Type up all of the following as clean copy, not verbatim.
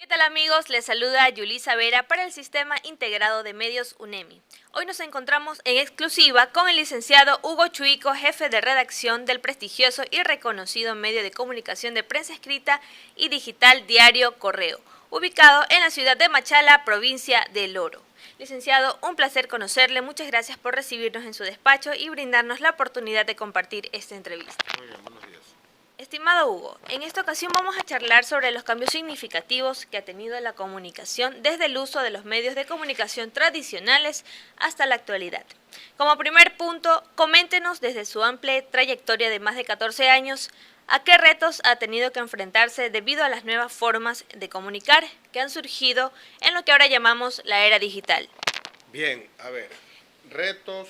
¿Qué tal amigos? Les saluda Yulisa Vera para el Sistema Integrado de Medios UNEMI. Hoy nos encontramos en exclusiva con el licenciado Hugo Chuico, jefe de redacción del prestigioso y reconocido medio de comunicación de prensa escrita y digital Diario Correo, ubicado en la ciudad de Machala, provincia del Oro. Licenciado, un placer conocerle. Muchas gracias por recibirnos en su despacho y brindarnos la oportunidad de compartir esta entrevista. Muy bien, buenos días. Estimado Hugo, en esta ocasión vamos a charlar sobre los cambios significativos que ha tenido la comunicación desde el uso de los medios de comunicación tradicionales hasta la actualidad. Como primer punto, coméntenos desde su amplia trayectoria de más de 14 años, ¿a qué retos ha tenido que enfrentarse debido a las nuevas formas de comunicar que han surgido en lo que ahora llamamos la era digital? Bien, a ver, retos,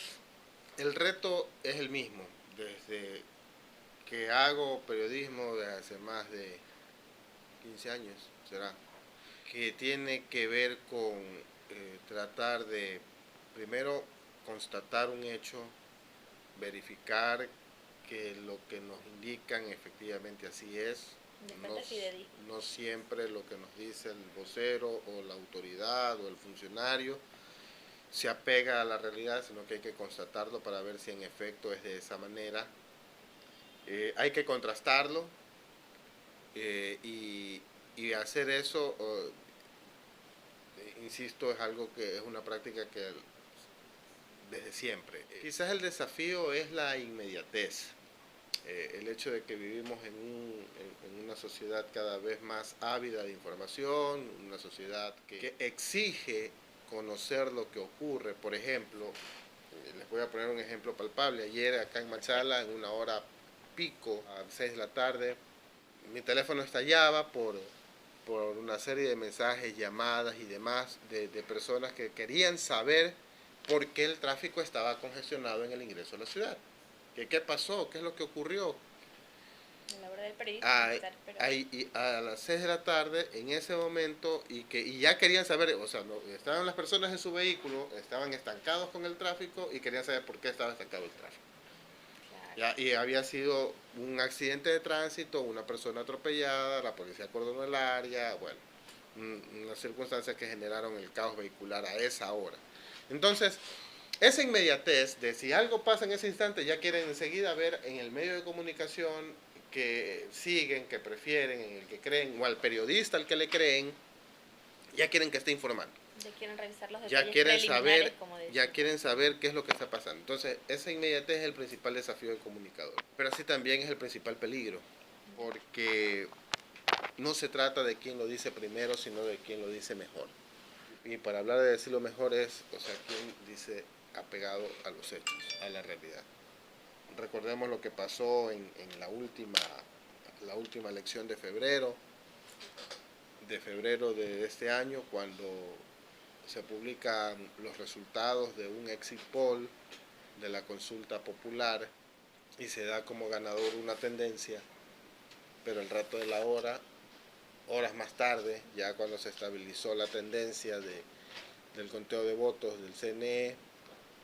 el reto es el mismo, desde que hago periodismo de hace más de 15 años, será, que tiene que ver con tratar de, primero, constatar un hecho, verificar que lo que nos indican efectivamente así es, no siempre lo que nos dice el vocero o la autoridad o el funcionario se apega a la realidad, sino que hay que constatarlo para ver si en efecto es de esa manera. Hay que contrastarlo y hacer eso, insisto, es algo que es una práctica que desde siempre. Quizás el desafío es la inmediatez, el hecho de que vivimos en una sociedad cada vez más ávida de información, una sociedad que exige conocer lo que ocurre. Por ejemplo, les voy a poner un ejemplo palpable. Ayer acá en Machala, en una hora pico, a 6 de la tarde, mi teléfono estallaba por una serie de mensajes, llamadas y demás de personas que querían saber por qué el tráfico estaba congestionado en el ingreso a la ciudad. ¿Qué pasó? ¿Qué es lo que ocurrió? En la hora del periodista. A las 6 de la tarde, en ese momento, y ya querían saber, o sea, estaban las personas en su vehículo, estaban estancados con el tráfico y querían saber por qué estaba estancado el tráfico. Claro. Y había sido un accidente de tránsito, una persona atropellada, la policía acordonó el área, bueno, unas circunstancias que generaron el caos vehicular a esa hora. Entonces, esa inmediatez de si algo pasa en ese instante, ya quieren enseguida ver en el medio de comunicación que siguen, que prefieren, en el que creen, o al periodista al que le creen, ya quieren que esté informando. Ya quieren revisar los detalles preliminares, como decía. Ya quieren saber qué es lo que está pasando. Entonces, esa inmediatez es el principal desafío del comunicador. Pero así también es el principal peligro, porque no se trata de quién lo dice primero, sino de quién lo dice mejor. Y para hablar de decirlo mejor es, o sea, quién dice apegado a los hechos, a la realidad. Recordemos lo que pasó en la última elección de febrero de este año, cuando se publican los resultados de un exit poll de la consulta popular y se da como ganador una tendencia, pero el rato de la hora, horas más tarde, ya cuando se estabilizó la tendencia del conteo de votos del CNE,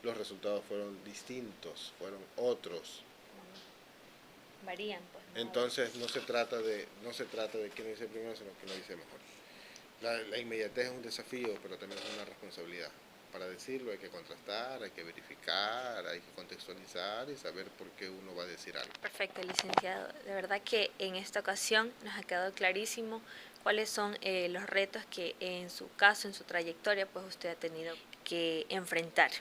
los resultados fueron distintos, fueron otros. Varían, pues, ¿no? Entonces no se trata de quién lo dice primero, sino quién lo dice mejor. La inmediatez es un desafío, pero también es una responsabilidad. Para decirlo hay que contrastar, hay que verificar, hay que contextualizar y saber por qué uno va a decir algo. Perfecto, licenciado. De verdad que en esta ocasión nos ha quedado clarísimo cuáles son los retos que en su caso, en su trayectoria, pues usted ha tenido que enfrentar.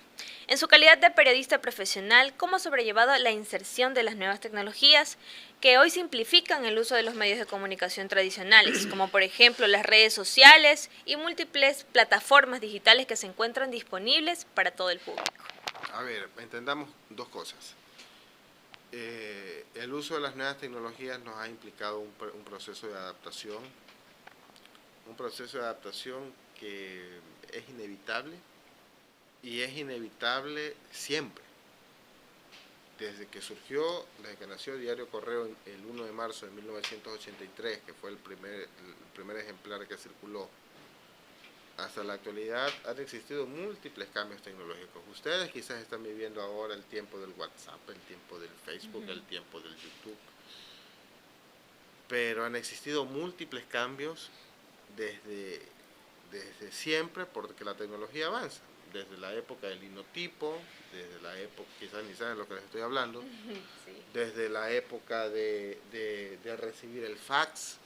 En su calidad de periodista profesional, ¿cómo ha sobrellevado la inserción de las nuevas tecnologías que hoy simplifican el uso de los medios de comunicación tradicionales, como por ejemplo las redes sociales y múltiples plataformas digitales que se encuentran disponibles para todo el público? A ver, entendamos dos cosas. El uso de las nuevas tecnologías nos ha implicado un proceso de adaptación, que es inevitable, y es inevitable siempre. Desde que nació Diario Correo el 1 de marzo de 1983, que fue el primer ejemplar que circuló, hasta la actualidad han existido múltiples cambios tecnológicos. Ustedes quizás están viviendo ahora el tiempo del WhatsApp, el tiempo del Facebook, el tiempo del YouTube, pero han existido múltiples cambios desde, desde siempre, porque la tecnología avanza. Desde la época del linotipo, desde la época, quizás ni saben lo que les estoy hablando, Sí. desde la época de recibir el fax,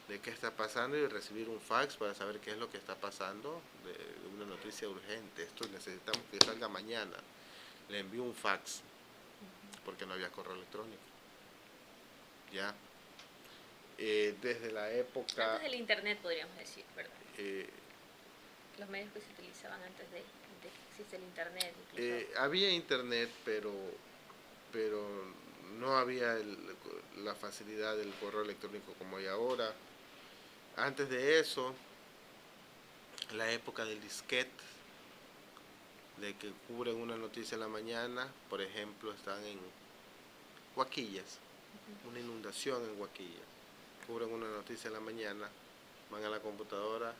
de qué está pasando y recibir un fax para saber qué es lo que está pasando, de una noticia urgente. Esto necesitamos que salga mañana. Le envío un fax, porque no había correo electrónico. Ya. Desde la época... Antes del internet podríamos decir, ¿verdad? eh, Los medios que se utilizaban antes de que existe el internet, incluso. había internet, pero no había la facilidad del correo electrónico como hay ahora. Antes de eso, la época del disquete, de que cubren una noticia en la mañana, por ejemplo, están en Huaquillas, una inundación en Huaquillas, cubren una noticia en la mañana, van a la computadora,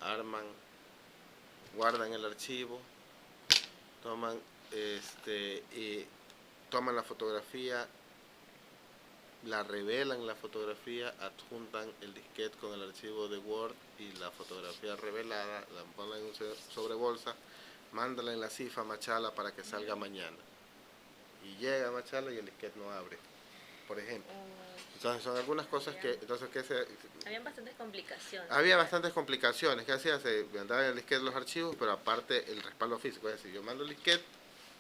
arman, guardan el archivo, toman toman la fotografía, la revelan la fotografía, adjuntan el disquete con el archivo de Word y la fotografía revelada, la ponen en un sobrebolsa, mándala en la CIFA a Machala para que salga mañana. Y llega a Machala y el disquete no abre, por ejemplo. Entonces son algunas cosas que... Habían bastantes complicaciones. Había bastantes complicaciones. ¿Qué hacía? Se mandaban en el disquete los archivos, pero aparte el respaldo físico. Es decir, yo mando el disquete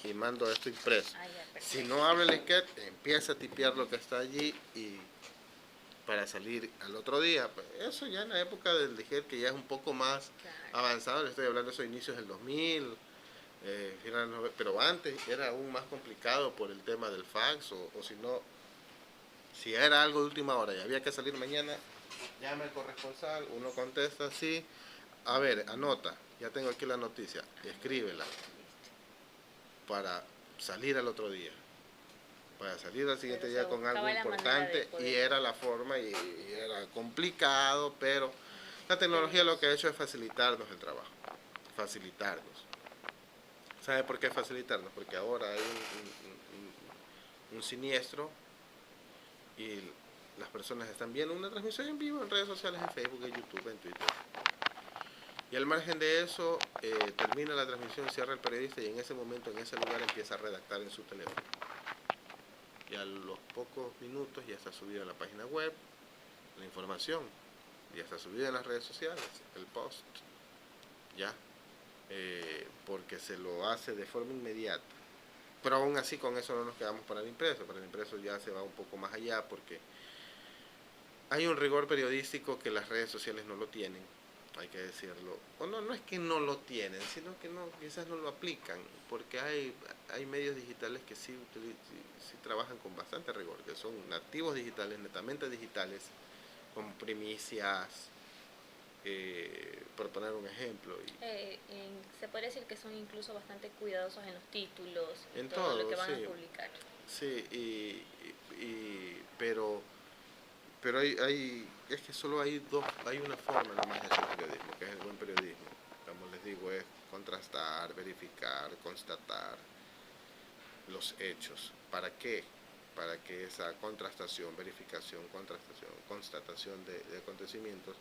y mando esto impreso. Si no abre el disquete, empieza a tipear lo que está allí y para salir al otro día. Eso ya en la época del disquete, que ya es un poco más avanzado. Le estoy hablando de esos inicios del 2000, pero antes era aún más complicado por el tema del fax, o si no, si era algo de última hora y había que salir mañana, llama al corresponsal, uno contesta, sí, a ver, anota, ya tengo aquí la noticia, escríbela, para salir al otro día, para salir al siguiente día con algo importante, y era la forma, y era complicado, pero la tecnología lo que ha hecho es facilitarnos el trabajo, facilitarnos. ¿Sabe por qué facilitarnos? Porque ahora hay un siniestro y las personas están viendo una transmisión en vivo en redes sociales, en Facebook, en YouTube, en Twitter. Y al margen de eso, termina la transmisión, cierra el periodista y en ese momento, en ese lugar, empieza a redactar en su teléfono. Y a los pocos minutos ya está subida a la página web la información, ya está subida en las redes sociales, el post, ya, porque se lo hace de forma inmediata. Pero aún así con eso no nos quedamos para el impreso ya se va un poco más allá porque hay un rigor periodístico que las redes sociales no lo tienen, hay que decirlo, o no, no es que no lo tienen, sino que no, quizás no lo aplican, porque hay medios digitales que sí trabajan con bastante rigor, que son nativos digitales, netamente digitales, con primicias, por poner un ejemplo. Se puede decir que son incluso bastante cuidadosos en los títulos, en todo lo que van a publicar. Sí, pero es que solo hay una forma nada más de hacer periodismo, que es el buen periodismo. Como les digo, es contrastar, verificar, constatar los hechos. ¿Para qué? Para que esa contrastación, verificación, constatación de acontecimientos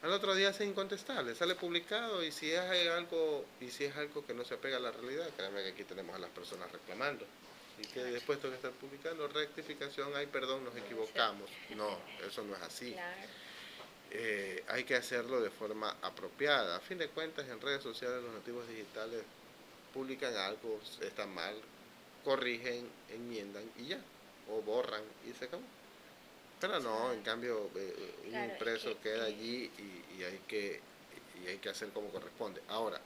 al otro día sea incontestable, sale publicado, y si es algo que no se apega a la realidad, créanme que aquí tenemos a las personas reclamando. Y que después tengo que estar publicando rectificación, ay perdón, nos equivocamos. No, eso no es así. Hay que hacerlo de forma apropiada. A fin de cuentas, en redes sociales los nativos digitales publican algo, está mal, corrigen, enmiendan y ya, o borran y se acabó. Pero no, en cambio, un impreso queda allí y hay que hacer como corresponde. Ahora,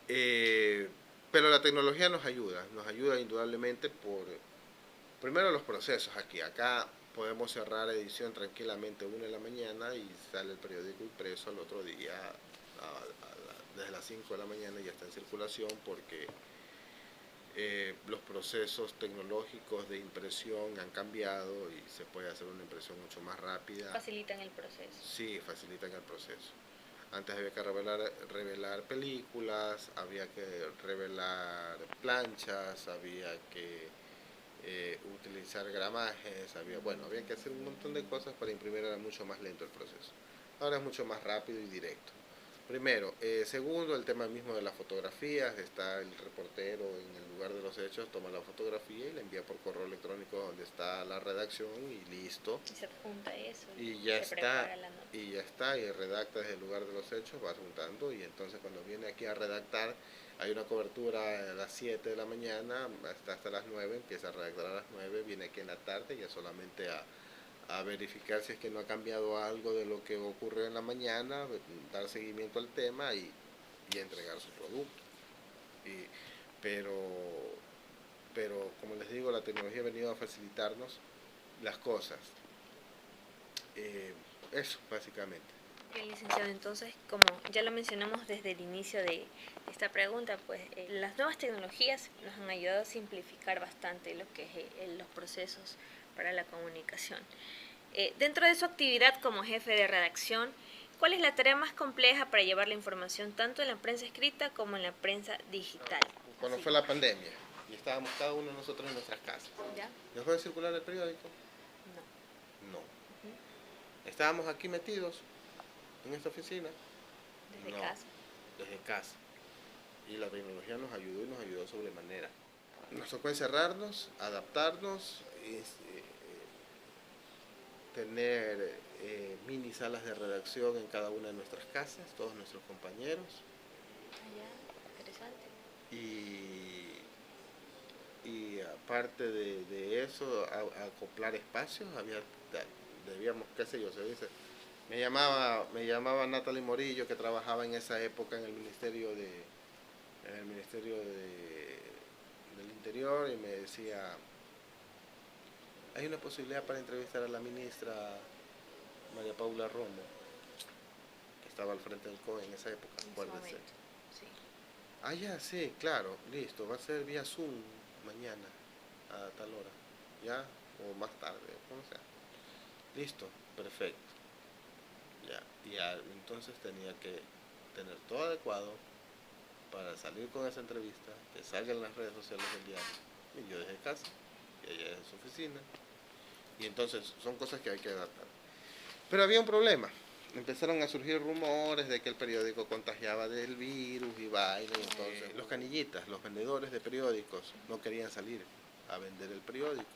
pero la tecnología nos ayuda indudablemente primero los procesos aquí. Acá podemos cerrar edición tranquilamente 1 de la mañana y sale el periódico impreso al otro día, desde las 5 de la mañana ya está en circulación porque los procesos tecnológicos de impresión han cambiado y se puede hacer una impresión mucho más rápida. Facilitan el proceso. Sí, facilitan el proceso. Antes había que revelar películas, había que revelar planchas, había que utilizar gramajes, había que hacer un montón de cosas para imprimir, era mucho más lento el proceso. Ahora es mucho más rápido y directo. Primero. Segundo, el tema mismo de las fotografías. Está el reportero en el lugar de los hechos, toma la fotografía y la envía por correo electrónico donde está la redacción y listo. Y se adjunta eso Y ya se está, prepara la nota. y redacta desde el lugar de los hechos, va juntando y entonces cuando viene aquí a redactar, hay una cobertura a las 7 de la mañana, hasta las 9, empieza a redactar a las 9, viene aquí en la tarde ya solamente a verificar si es que no ha cambiado algo de lo que ocurrió en la mañana, dar seguimiento al tema y entregar su producto. Y, pero, pero como les digo, la tecnología ha venido a facilitarnos las cosas. Eso, básicamente. Bien, licenciado, entonces, como ya lo mencionamos desde el inicio de esta pregunta, pues las nuevas tecnologías nos han ayudado a simplificar bastante lo que es los procesos para la comunicación. Dentro de su actividad como jefe de redacción, ¿cuál es la tarea más compleja para llevar la información tanto en la prensa escrita como en la prensa digital? Cuando fue la pandemia y estábamos cada uno de nosotros en nuestras casas, ¿Ya? ¿dejó de circular el periódico? No. No. ¿Estábamos aquí metidos en esta oficina? Desde No, casa. desde casa. Y la tecnología nos ayudó y nos ayudó sobremanera. Nos tocó encerrarnos, adaptarnos, tener mini salas de redacción en cada una de nuestras casas, todos nuestros compañeros. Interesante. Y aparte de eso, acoplar espacios, debíamos, qué sé yo, se dice. Me llamaba Natalie Morillo, que trabajaba en esa época en el Ministerio del Interior, y me decía, hay una posibilidad para entrevistar a la ministra María Paula Romo, que estaba al frente del COE en esa época, acuérdense. Sí. Ah, ya, sí, claro, listo, va a ser vía Zoom mañana a tal hora, ya, o más tarde, como sea. Listo, perfecto. Ya, entonces tenía que tener todo adecuado para salir con esa entrevista, que salga en las redes sociales del diario, y yo desde casa, y ella desde su oficina, y entonces son cosas que hay que adaptar. Pero había un problema. Empezaron a surgir rumores de que el periódico contagiaba del virus y vaina, y entonces los canillitas, los vendedores de periódicos, no querían salir a vender el periódico,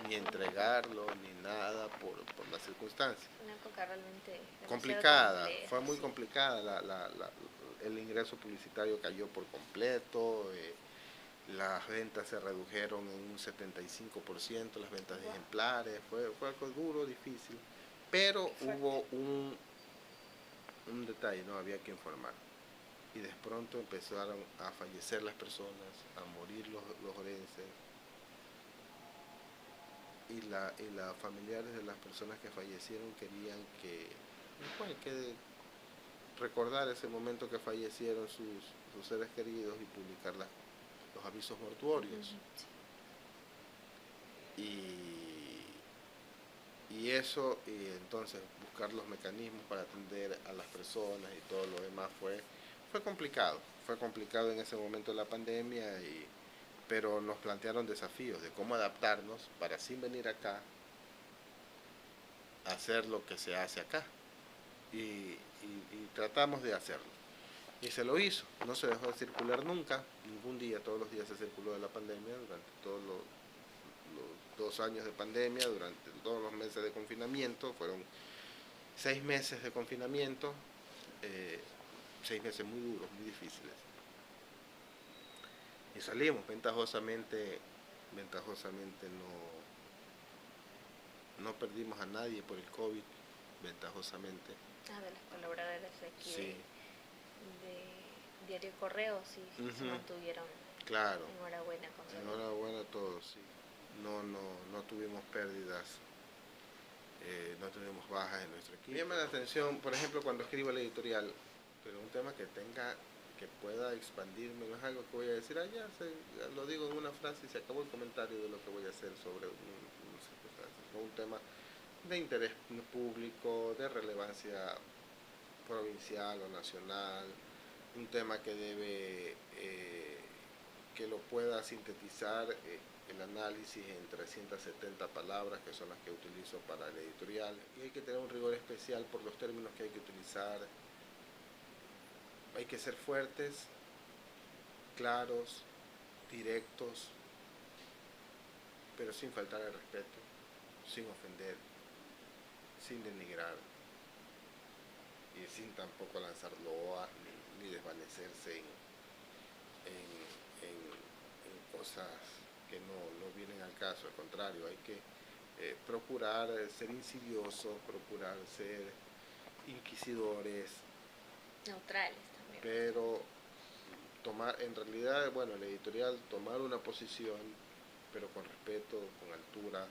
ni entregarlo, ni nada por las circunstancias. Una época realmente Complicada, compleja, fue muy sí. complicada, el ingreso publicitario cayó por completo, las ventas se redujeron en un 75%, las ventas de ejemplares, fue algo duro, difícil. Pero hubo un detalle, no había que informar. Y de pronto empezaron a fallecer las personas, a morir los orenses. Y los familiares de las personas que fallecieron querían que recordar ese momento que fallecieron sus seres queridos y publicar los avisos mortuorios. Y eso, y entonces buscar los mecanismos para atender a las personas y todo lo demás fue complicado en ese momento de la pandemia, pero nos plantearon desafíos de cómo adaptarnos para sin venir acá hacer lo que se hace acá, y tratamos de hacerlo, y se lo hizo. No se dejó de circular nunca, ningún día, todos los días se circuló de la pandemia durante todos los 2 años de pandemia, durante todos los meses de confinamiento. Fueron 6 meses de confinamiento, 6 meses muy duros, muy difíciles, y salimos ventajosamente. No perdimos a nadie por el COVID, ventajosamente. De las colaboradoras de aquí, sí, de Diario Correo, sí, se mantuvieron. Claro. Enhorabuena con salud. Enhorabuena a todos, sí. No tuvimos pérdidas, no tuvimos bajas en nuestro equipo. Me llama la atención, por ejemplo, cuando escribo el editorial, pero un tema que pueda expandirme, no es algo que voy a decir, ya lo digo en una frase y se acabó el comentario de lo que voy a hacer sobre una circunstancia. No, un tema de interés público, de relevancia provincial o nacional, un tema que que lo pueda sintetizar el análisis en 370 palabras, que son las que utilizo para el editorial, y hay que tener un rigor especial por los términos que hay que utilizar. Hay que ser fuertes, claros, directos, pero sin faltar al respeto, sin ofender, sin denigrar y sin tampoco lanzar loas ni desvanecerse en cosas que no vienen al caso. Al contrario, hay que procurar ser insidiosos, procurar ser inquisidores, neutrales también. pero tomar, en realidad, bueno, el editorial, tomar una posición, pero con respeto, con altura,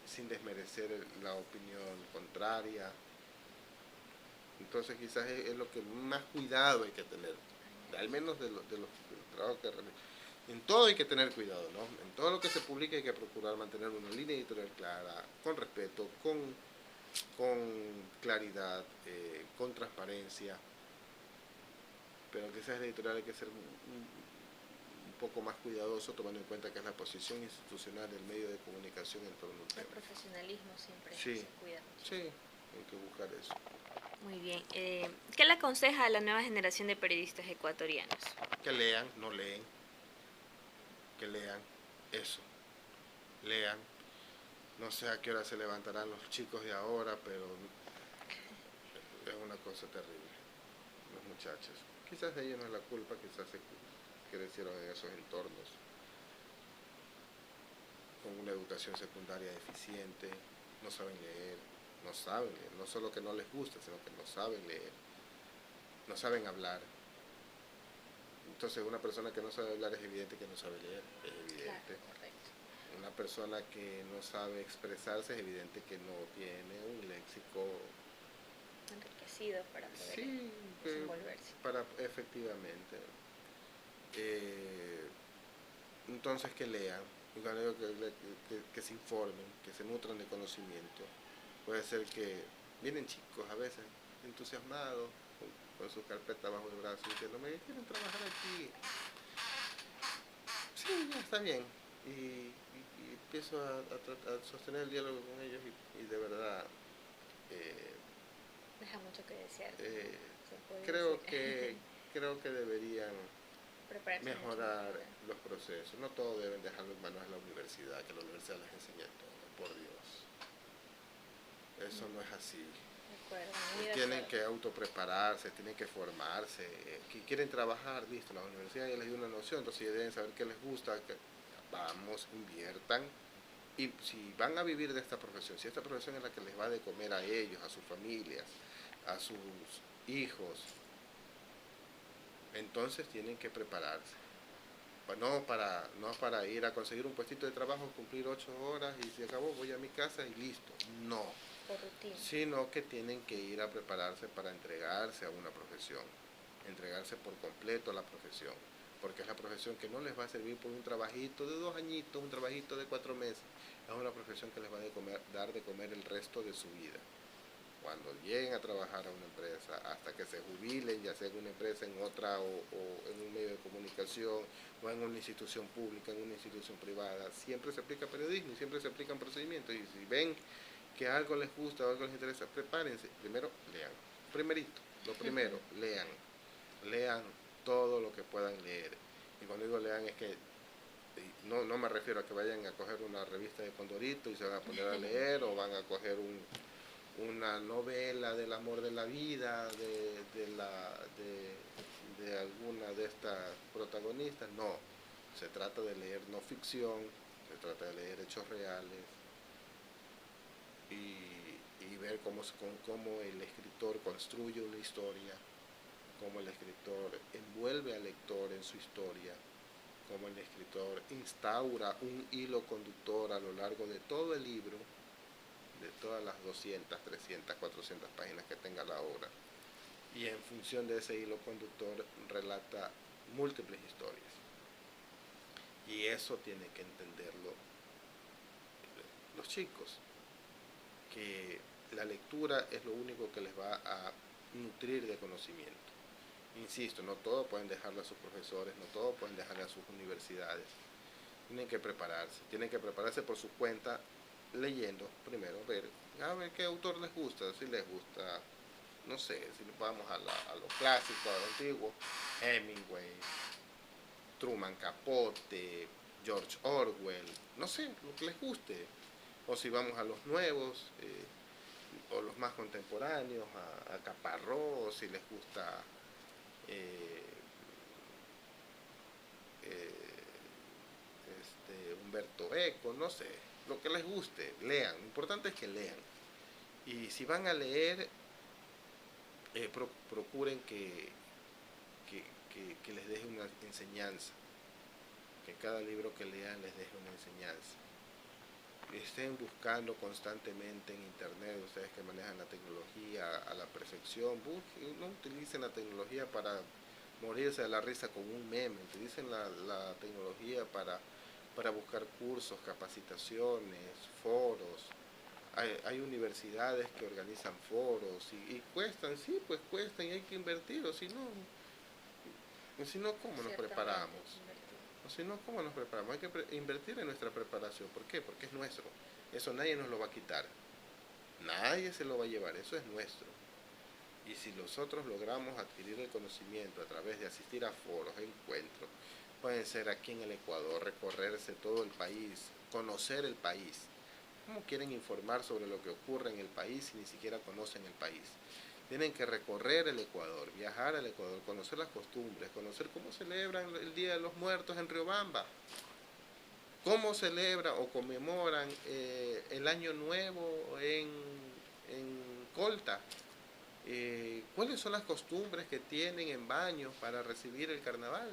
sin desmerecer la opinión contraria. Entonces quizás es lo que más cuidado hay que tener, al menos de los trabajos que realizo. En todo hay que tener cuidado, ¿no? En todo lo que se publique hay que procurar mantener una línea editorial clara, con respeto, con claridad, con transparencia, pero quizás el editorial hay que ser un poco más cuidadoso, tomando en cuenta que es la posición institucional del medio de comunicación en torno a un tema. El profesionalismo siempre Sí, se cuida mucho. Sí, hay que buscar eso. Muy bien. ¿Qué le aconseja a la nueva generación de periodistas ecuatorianos? Que lean, no leen. Que lean, eso. Lean. No sé a qué hora se levantarán los chicos de ahora, pero es una cosa terrible. Los muchachos. Quizás de ellos no es la culpa, quizás se crecieron en esos entornos con una educación secundaria deficiente, no saben leer, no solo que no les gusta, sino que no saben leer, no saben hablar. Entonces una persona que no sabe hablar es evidente que no sabe leer, es evidente. Claro, correcto. Una persona que no sabe expresarse es evidente que no tiene un léxico Enriquecido para poder sí, desenvolverse. Efectivamente. Entonces que lean, que se informen, que se nutran de conocimiento. Puede ser que vienen chicos a veces entusiasmados con su carpeta bajo el brazo diciéndome que quieren trabajar aquí. Sí, ya está bien. Y empiezo a sostener el diálogo con ellos y de verdad deja mucho que desear. Creo que deberían prepararse mejorar los procesos. No todo deben dejarlo en manos de la universidad, que la universidad les enseñe todo, por Dios. Eso no es así. Tienen que autoprepararse, tienen que formarse. Que quieren trabajar, listo, la universidad ya les dio una noción, entonces ya deben saber qué les gusta, que vamos, inviertan. Y si van a vivir de esta profesión, si esta profesión es la que les va de comer a ellos, a sus familias, a sus hijos, entonces tienen que prepararse. No para ir a conseguir un puestito de trabajo, cumplir 8 horas y se acabó, voy a mi casa y listo. No. Por rutina. Sino que tienen que ir a prepararse para entregarse a una profesión, entregarse por completo a la profesión, porque es la profesión que no les va a servir por un trabajito de 2 añitos, un trabajito de 4 meses, es una profesión que les va a dar de comer el resto de su vida. Cuando lleguen a trabajar a una empresa, hasta que se jubilen, ya sea en una empresa, en otra o en un medio de comunicación, o en una institución pública, en una institución privada, siempre se aplica periodismo y siempre se aplican procedimientos. Y si ven que algo les gusta o algo les interesa, prepárense. Primero, lean. Lo primero, lean todo lo que puedan leer. Y cuando digo lean es que no me refiero a que vayan a coger una revista de Condorito y se van a poner a leer, o van a coger una novela del amor de la vida de alguna de estas protagonistas. No, se trata de leer no ficción, se trata de leer hechos reales y ver cómo el escritor construye una historia, cómo el escritor envuelve al lector en su historia, cómo el escritor instaura un hilo conductor a lo largo de todo el libro, de todas las 200, 300, 400 páginas que tenga la obra, y en función de ese hilo conductor relata múltiples historias. Y eso tienen que entenderlo los chicos, que la lectura es lo único que les va a nutrir de conocimiento. Insisto, no todo pueden dejarle a sus profesores, no todo pueden dejarle a sus universidades, tienen que prepararse por su cuenta, leyendo primero, a ver qué autor les gusta, si les gusta, no sé, si vamos a lo clásico, a lo antiguo, Hemingway, Truman Capote, George Orwell, no sé, lo que les guste, o si vamos a los nuevos, o los más contemporáneos, a Caparrós, si les gusta eh, Humberto Eco, no sé, lo que les guste, lean, lo importante es que lean. Y si van a leer, procuren que les deje una enseñanza, que cada libro que lean les deje una enseñanza. Estén buscando constantemente en internet, ustedes que manejan la tecnología a la perfección, no utilicen la tecnología para morirse de la risa con un meme, utilicen la tecnología para buscar cursos, capacitaciones, foros. Hay universidades que organizan foros y cuestan, sí, pues cuestan y hay que invertir, o si no, ¿cómo nos preparamos? O si no, ¿cómo nos preparamos? Hay que invertir en nuestra preparación. ¿Por qué? Porque es nuestro. Eso nadie nos lo va a quitar. Nadie se lo va a llevar. Eso es nuestro. Y si nosotros logramos adquirir el conocimiento a través de asistir a foros, encuentros, pueden ser aquí en el Ecuador, recorrerse todo el país, conocer el país. ¿Cómo quieren informar sobre lo que ocurre en el país si ni siquiera conocen el país? Tienen que recorrer el Ecuador, viajar al Ecuador, conocer las costumbres, conocer cómo celebran el Día de los Muertos en Riobamba, cómo celebran o conmemoran el Año Nuevo en Colta, cuáles son las costumbres que tienen en Baños para recibir el carnaval.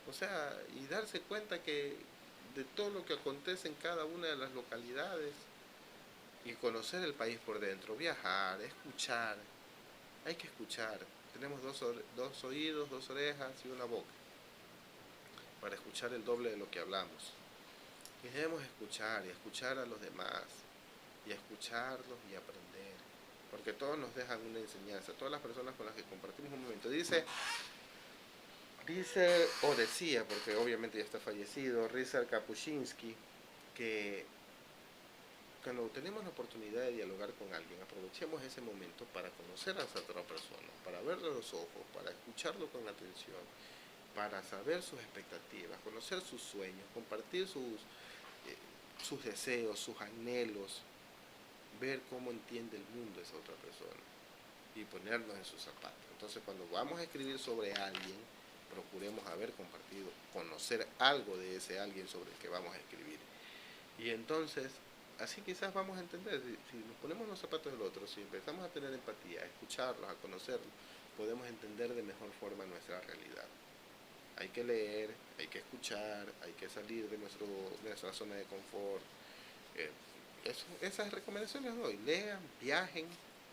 O sea, y darse cuenta que de todo lo que acontece en cada una de las localidades y conocer el país por dentro, viajar, escuchar. Hay que escuchar. Tenemos dos oídos, dos orejas y una boca para escuchar el doble de lo que hablamos. Y debemos escuchar y escuchar a los demás y escucharlos y aprender. Porque todos nos dejan una enseñanza, todas las personas con las que compartimos un momento. Dice o decía, porque obviamente ya está fallecido, Ryszard Kapuscinski, que cuando tenemos la oportunidad de dialogar con alguien, aprovechemos ese momento para conocer a esa otra persona, para verle a los ojos, para escucharlo con atención, para saber sus expectativas, conocer sus sueños, compartir sus deseos, sus anhelos, ver cómo entiende el mundo esa otra persona y ponernos en sus zapatos. Entonces, cuando vamos a escribir sobre alguien, procuremos haber compartido, conocer algo de ese alguien sobre el que vamos a escribir. Y entonces, así quizás vamos a entender, si nos ponemos en los zapatos del otro, si empezamos a tener empatía, a escucharlos, a conocerlos, podemos entender de mejor forma nuestra realidad. Hay que leer, hay que escuchar, hay que salir de nuestra zona de confort. Esas recomendaciones doy. Lean, viajen,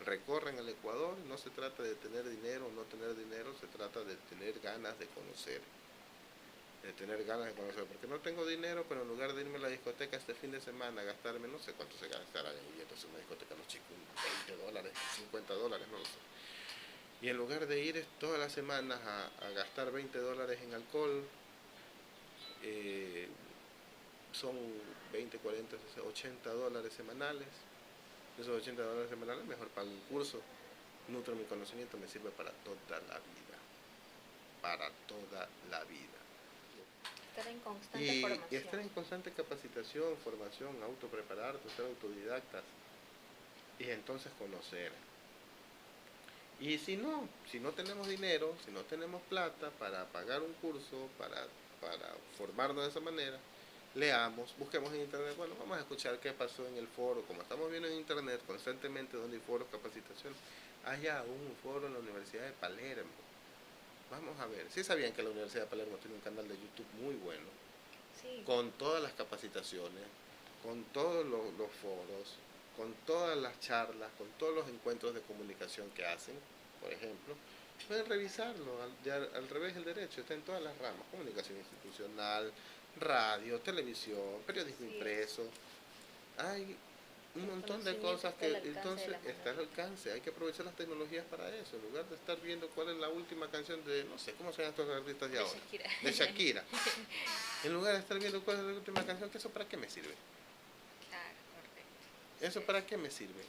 recorran el Ecuador. No se trata de tener dinero o no tener dinero, se trata de tener ganas de conocer. Porque no tengo dinero, pero en lugar de irme a la discoteca este fin de semana, gastarme, no sé cuánto se gastará en entonces una discoteca, los chicos, $20, $50, no lo sé. Y en lugar de ir todas las semanas a gastar $20 en alcohol, son 20, 40, $80 semanales. Esos $80 semanales mejor pago un curso, nutro mi conocimiento, me sirve para toda la vida. Para toda la vida. Estar en constante formación. Y estar en constante capacitación, formación, autoprepararte, ser autodidactas. Y entonces conocer. Y si no tenemos dinero, si no tenemos plata para pagar un curso, para formarnos de esa manera, leamos, busquemos en internet, bueno, vamos a escuchar qué pasó en el foro, como estamos viendo en internet constantemente donde hay foros, capacitación, hay un foro en la Universidad de Palermo. Vamos a ver, ¿sí sabían que la Universidad de Palermo tiene un canal de YouTube muy bueno? Sí. Con todas las capacitaciones, con todos los foros, con todas las charlas, con todos los encuentros de comunicación que hacen, por ejemplo, pueden revisarlo, al revés del derecho, está en todas las ramas, comunicación institucional, radio, televisión, periodismo impreso, hay un montón de cosas que entonces está al alcance. Hay que aprovechar las tecnologías para eso, en lugar de estar viendo cuál es la última canción de, no sé, ¿cómo se llaman estos artistas de ahora? Shakira. De Shakira. En lugar de estar viendo cuál es la última canción, ¿que eso para qué me sirve? Claro, correcto. ¿Eso para qué me sirve?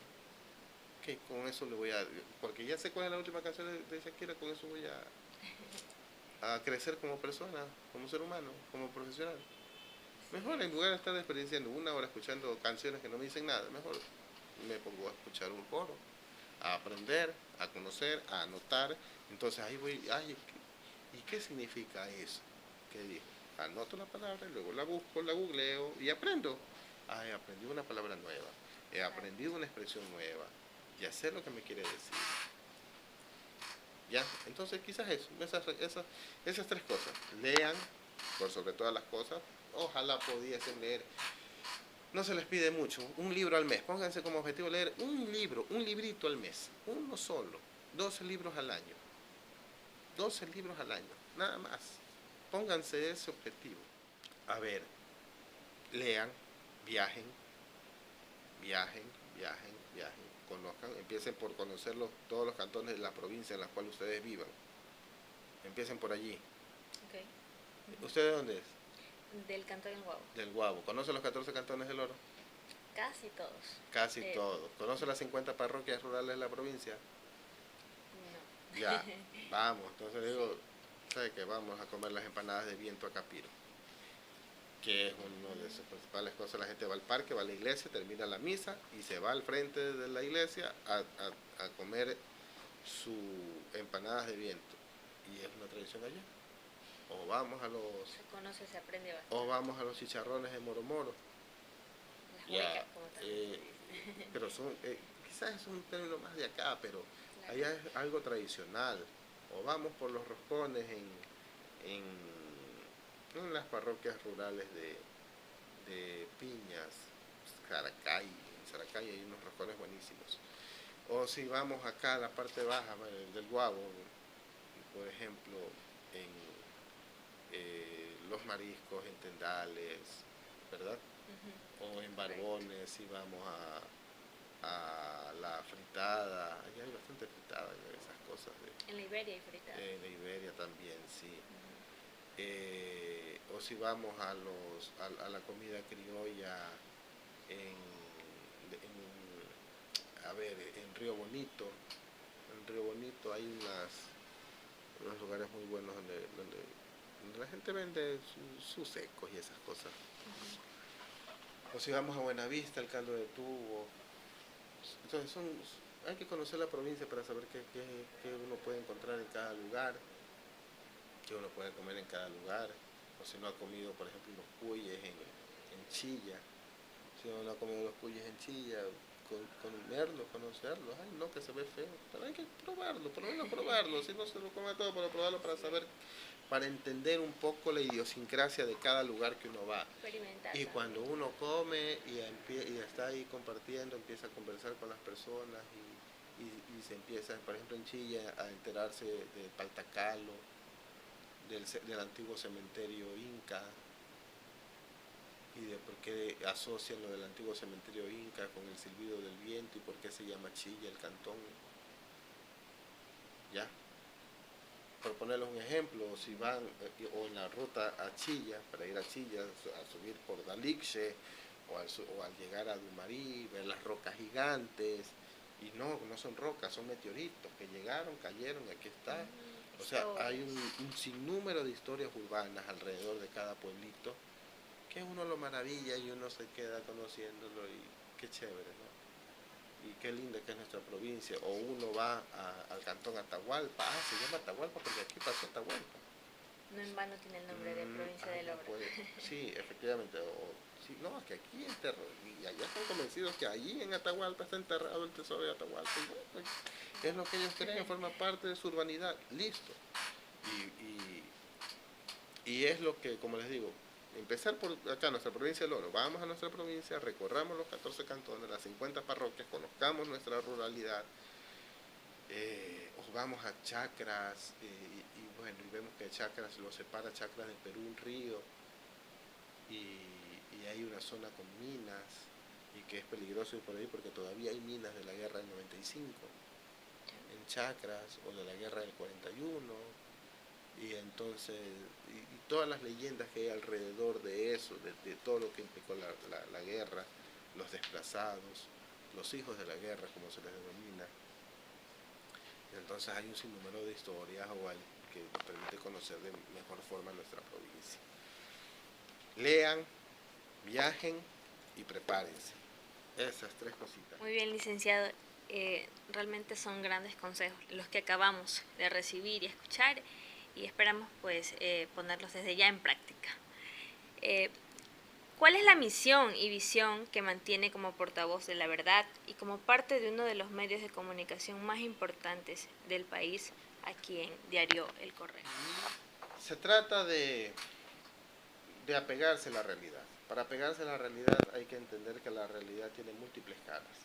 Que con eso le voy a... Porque ya sé cuál es la última canción de Shakira, con eso voy a crecer como persona, como ser humano, como profesional. Mejor en lugar de estar desperdiciando una hora escuchando canciones que no me dicen nada, mejor me pongo a escuchar un coro, a aprender, a conocer, a anotar. Entonces ahí voy, ay, ¿y qué significa eso? ¿Qué dijo? Anoto la palabra, luego la busco, la googleo y aprendo. Ay, aprendí una palabra nueva, he aprendido una expresión nueva, ya sé lo que me quiere decir. ¿Ya? Entonces quizás eso, esas tres cosas. Lean, por sobre todas las cosas. Ojalá pudiesen leer. No se les pide mucho, un libro al mes. Pónganse como objetivo leer un libro, un librito al mes. Uno solo. 12 libros al año. 12 libros al año. Nada más. Pónganse ese objetivo. A ver, lean, viajen, viajen, viajen, viajen. Conozcan, empiecen por conocer todos los cantones de la provincia en la cual ustedes vivan. Empiecen por allí. Okay. ¿Usted de dónde es? Del Cantón del Guavo. Del Guavo. ¿Conoce los 14 cantones del Oro? Casi todos. Casi todos. ¿Conoce las 50 parroquias rurales de la provincia? No. Ya, vamos. Entonces digo, ¿sabe qué? Vamos a comer las empanadas de viento a Capiro, que es una de sus principales cosas. La gente va al parque, va a la iglesia, termina la misa y se va al frente de la iglesia a comer su empanadas de viento. Y es una tradición allá. O vamos a los... Se conoce, se aprende bastante. O vamos a los chicharrones de Moro Moro. Las huecas, como también. Pero son, quizás es un término más de acá, pero Claro. allá es algo tradicional. O vamos por los roscones en las parroquias rurales de Piñas, Saracay. En Saracay hay unos roscones buenísimos. O si vamos acá a la parte baja del Guavo, por ejemplo, en los mariscos, en Tendales, ¿verdad? O en Barbones, si vamos a la fritada, allá hay bastante fritada, esas cosas. En la Iberia hay fritada. En la Iberia también, sí. O si vamos a la comida criolla en Río Bonito. En Río Bonito hay unos lugares muy buenos donde la gente vende sus secos y esas cosas. O si vamos a Buenavista, el caldo de tubo. Entonces hay que conocer la provincia para saber qué uno puede encontrar en cada lugar, qué uno puede comer en cada lugar. O si no ha comido, por ejemplo, unos cuyes en Chilla. Si uno no ha comido unos cuyes en Chilla, comerlos, conocerlos. Ay, no, que se ve feo. Pero hay que probarlo, por lo menos probarlo. Si no se lo come todo, pero probarlo para saber, para entender un poco la idiosincrasia de cada lugar que uno va. Y cuando uno come y está ahí compartiendo, empieza a conversar con las personas y se empieza, por ejemplo en Chilla, a enterarse de Paltacalo, del antiguo cementerio Inca, y de por qué asocian lo del antiguo cementerio Inca con el silbido del viento y por qué se llama Chilla el cantón. ¿Ya? Por ponerles un ejemplo, si van o en la ruta a Chilla, para ir a Chilla, a subir por Daliche o al llegar a Dumarí, ver las rocas gigantes, y no son rocas, son meteoritos que llegaron, cayeron y aquí está. O sea, hay un sinnúmero de historias urbanas alrededor de cada pueblito que uno lo maravilla y uno se queda conociéndolo y qué chévere, ¿no? Y qué linda que es nuestra provincia. O uno va al cantón Atahualpa, se llama Atahualpa porque aquí pasó Atahualpa. No en vano tiene el nombre de provincia del Obra. Sí, efectivamente. No, es que aquí y allá están convencidos que allí en Atahualpa está enterrado el tesoro de Atahualpa. Y bueno, es lo que ellos creen, forma parte de su urbanidad. Listo. Y es lo que, como les digo, empezar por acá, nuestra provincia del Oro. Vamos a nuestra provincia, recorramos los 14 cantones, las 50 parroquias, conozcamos nuestra ruralidad, os vamos a chacras, y bueno, y vemos que chacras lo separa chacras de Perú un río, y hay una zona con minas, y que es peligroso ir por ahí porque todavía hay minas de la guerra del 95 en Chacras, o de la guerra del 41, y entonces, y todas las leyendas que hay alrededor de eso, de todo lo que implicó la guerra, los desplazados, los hijos de la guerra, como se les denomina. Entonces hay un sinnúmero de historias que nos permite conocer de mejor forma nuestra provincia. Lean, viajen y prepárense. Esas tres cositas. Muy bien, licenciado. Realmente son grandes consejos los que acabamos de recibir y escuchar, y esperamos pues ponerlos desde ya en práctica. ¿Cuál es la misión y visión que mantiene como portavoz de la verdad y como parte de uno de los medios de comunicación más importantes del país aquí en Diario El Correo? Se trata de apegarse a la realidad. Para apegarse a la realidad hay que entender que la realidad tiene múltiples caras.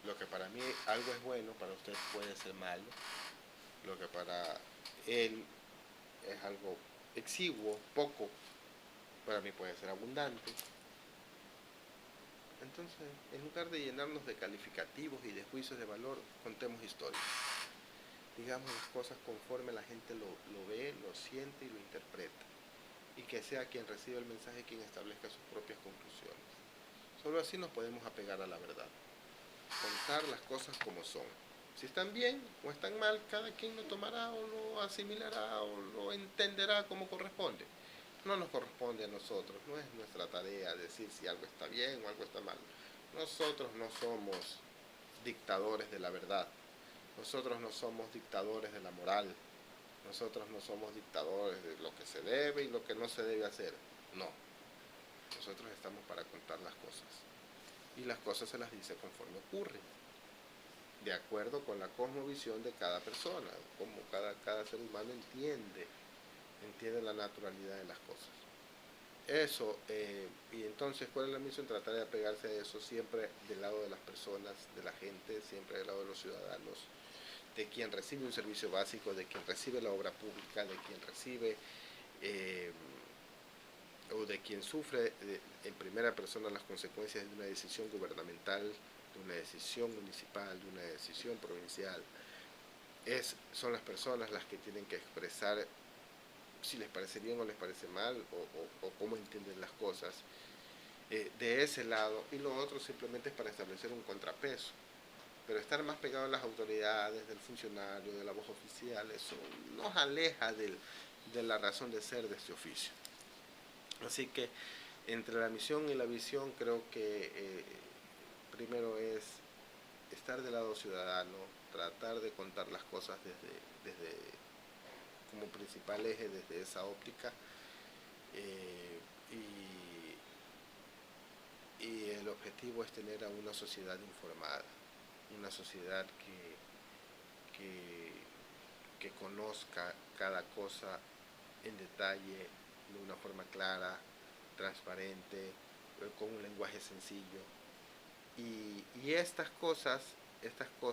Lo que para mí algo es bueno, para usted puede ser malo. Lo que para él es algo exiguo, poco, para mí puede ser abundante. Entonces, en lugar de llenarnos de calificativos y de juicios de valor, contemos historias. Digamos las cosas conforme la gente lo ve, lo siente y lo interpreta. Y que sea quien reciba el mensaje quien establezca sus propias conclusiones. Solo así nos podemos apegar a la verdad. Contar las cosas como son. Si están bien o están mal, cada quien lo tomará o lo asimilará o lo entenderá como corresponde. No nos corresponde a nosotros, no es nuestra tarea decir si algo está bien o algo está mal. Nosotros no somos dictadores de la verdad, nosotros no somos dictadores de la moral, nosotros no somos dictadores de lo que se debe y lo que no se debe hacer. No, nosotros estamos para contar las cosas. Y las cosas se las dice conforme ocurren, de acuerdo con la cosmovisión de cada persona, como cada ser humano entiende la naturalidad de las cosas. Eso, y entonces, ¿cuál es la misión? Tratar de apegarse a eso siempre del lado de las personas, de la gente, siempre del lado de los ciudadanos, de quien recibe un servicio básico, de quien recibe la obra pública, de quien recibe o de quien sufre en primera persona las consecuencias de una decisión gubernamental, de una decisión municipal, de una decisión provincial. Son las personas las que tienen que expresar si les parece bien o les parece mal, o cómo entienden las cosas de ese lado, y lo otro simplemente es para establecer un contrapeso. Pero estar más pegado a las autoridades, del funcionario, de la voz oficial, eso nos aleja de la razón de ser de este oficio. Así que entre la misión y la visión creo que primero es estar del lado ciudadano, tratar de contar las cosas desde como principal eje desde esa óptica, y el objetivo es tener a una sociedad informada, una sociedad que conozca cada cosa en detalle, de una forma clara, transparente, con un lenguaje sencillo, y estas cosas o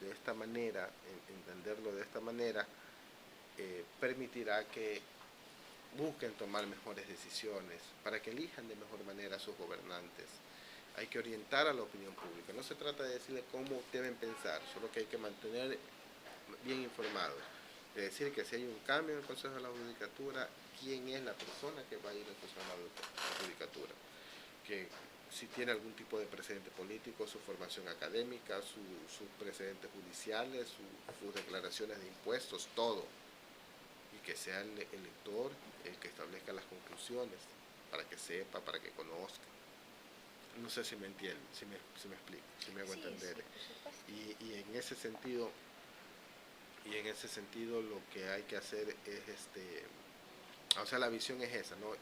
de esta manera, entenderlo de esta manera, permitirá que busquen tomar mejores decisiones, para que elijan de mejor manera a sus gobernantes. Hay que orientar a la opinión pública, no se trata de decirle cómo deben pensar, solo que hay que mantener bien informados. Es decir, que si hay un cambio en el Consejo de la Judicatura, quién es la persona que va a ir al Consejo de la Judicatura, que si tiene algún tipo de precedente político, su formación académica, sus precedentes judiciales, sus declaraciones de impuestos, todo. Y que sea el elector el que establezca las conclusiones, para que sepa, para que conozca. No sé si me entienden, si me explico, si me hago entender. Y en ese sentido, lo que hay que hacer es o sea, la visión es esa, ¿no?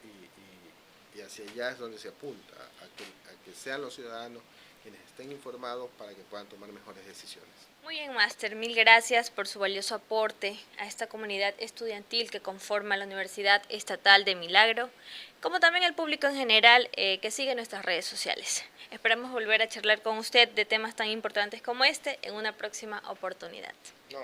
Y hacia allá es donde se apunta, a que sean los ciudadanos quienes estén informados para que puedan tomar mejores decisiones. Muy bien, máster, mil gracias por su valioso aporte a esta comunidad estudiantil que conforma la Universidad Estatal de Milagro, como también al público en general que sigue nuestras redes sociales. Esperamos volver a charlar con usted de temas tan importantes como este en una próxima oportunidad. No,